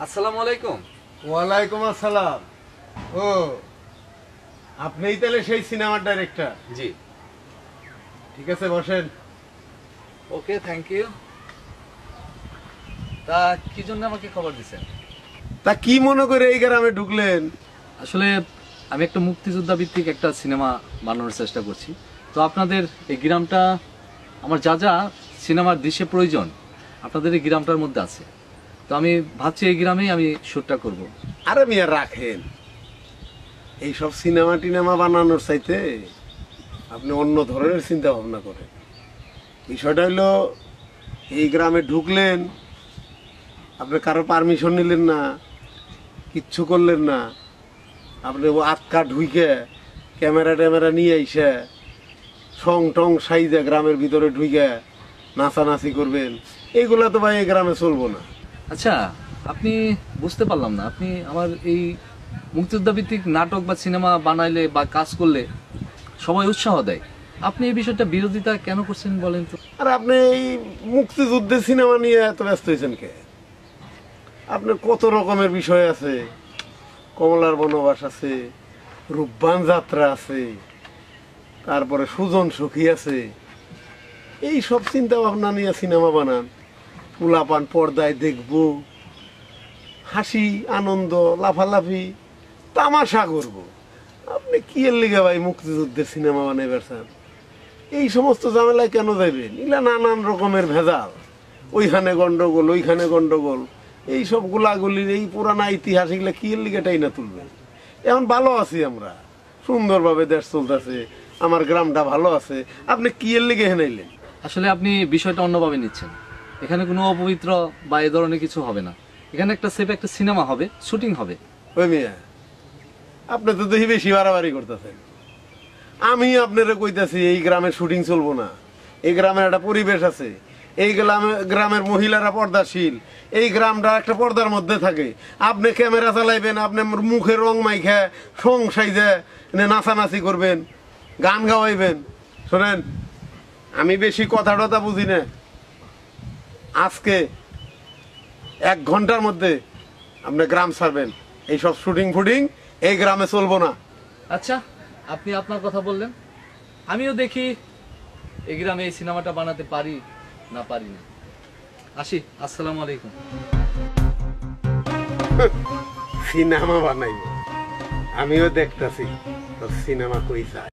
আসসালামু আলাইকুম। ওয়ালাইকুম আসসালাম। ও আপনিই তাহলে সেই সিনেমার ডাইরেক্টর? জি। ঠিক আছে, বসেন। ওকে, থ্যাংক ইউ। তা কি জন্য আমাকে খবর দিছেন? তা কি মনে করে এই গ্রামে ঢুকলেন? আসলে আমি একটা মুক্তিযোদ্ধা ভিত্তিক একটা সিনেমা বানানোর চেষ্টা করছি। তো আপনাদের এই গ্রামটা, আমার যা যা সিনেমার দৃশ্যে প্রয়োজন আপনাদের এই গ্রামটার মধ্যে আছে। তো আমি ভাবছি এই গ্রামেই আমি শ্যুটটা করব। আরে মিয়া রাখেন, এইসব সিনেমা টিনেমা বানানোর চাইতে আপনি অন্য ধরনের চিন্তা ভাবনা করেন। বিষয়টা হইলো, এই গ্রামে ঢুকলেন, আপনি কারো পারমিশন নিলেন না, কিচ্ছু করলেন না, আপনি আটকা ঢুইকে ক্যামেরা ট্যামেরা নিয়ে আইসে সং টং সাইজে গ্রামের ভিতরে ঢুইকে নাচানাচি করবেন, এইগুলা তো ভাই এই গ্রামে চলবো না। আচ্ছা, আপনি বুঝতে পারলাম না, আপনি আমার এই মুক্তিযোদ্ধা ভিত্তিক নাটক বা সিনেমা বানাইলে বা কাজ করলে সবাই উৎসাহ দেয়, আপনি এই বিষয়টা বিরোধিতা কেন করছেন বলেন তো? আর আপনি এই মুক্তিযুদ্ধের সিনেমা নিয়ে এত ব্যস্ত হয়েছেন কে? আপনার কত রকমের বিষয় আছে, কমলার বনবাস আছে, রূপবান যাত্রা আছে, তারপরে সুজন সখী আছে। এই সব চিন্তা ভাবনা নিয়ে সিনেমা বানান, পোলাপান পর্দায় দেখবো, হাসি আনন্দ লাফালাফি তামাশা করব। আপনি কি এর লিগে ভাই মুক্তিযুদ্ধের সিনেমা বানাই বেড়ান? এই সমস্ত ঝামেলায় কেন যাইবেন? এগুলা নানান রকমের ভেজাল, ওইখানে গন্ডগোল ওইখানে গন্ডগোল, এই সব গুলাগুলির এই পুরানা ইতিহাস এগুলা কি এর লিগেটাই না তুলবেন। এখন ভালো আছি আমরা, সুন্দরভাবে দেশ চলতেছে, আমার গ্রামটা ভালো আছে, আপনি কি এর লিগে হেনাইলেন? আসলে আপনি বিষয়টা অন্যভাবে নিচ্ছেন। এখানে কোনো অপবিত্র বা এ ধরনের কিছু হবে না। এখানে একটা সেফ একটা সিনেমা হবে, শুটিং হবে। ওই মিয়া, আপনি তো দেখি বেশি বাড়াবাড়ি করতেছেন। আমি আপনারা কইতাছি এই গ্রামের শুটিং চলবো না। এই গ্রামের একটা পরিবেশ আছে, এই গ্রামের মহিলারা পর্দাশীল, এই গ্রামটা একটা পর্দার মধ্যে থাকে। আপনি ক্যামেরা চালাইবেন, আপনি মুখে রং মাইখা সং সাইজে নাচানাচি করবেন, গান গাওয়াইবেন। শোনেন, আমি বেশি কথা টথা বুঝি না। আজকে 1 ঘন্টার মধ্যে আপনি গ্রাম ছাড়বেন। এইসব শুটিং ফুটিং এই গ্রামে চলবো না। আচ্ছা, আপনি আপনার কথা বললেন, আমিও দেখি এই গ্রামে এই সিনেমাটা বানাতে পারি না পারি না। আসি, আসসালামু আলাইকুম। সিনেমা বানাইব, আমিও দেখতেছি তোর সিনেমা কই যায়।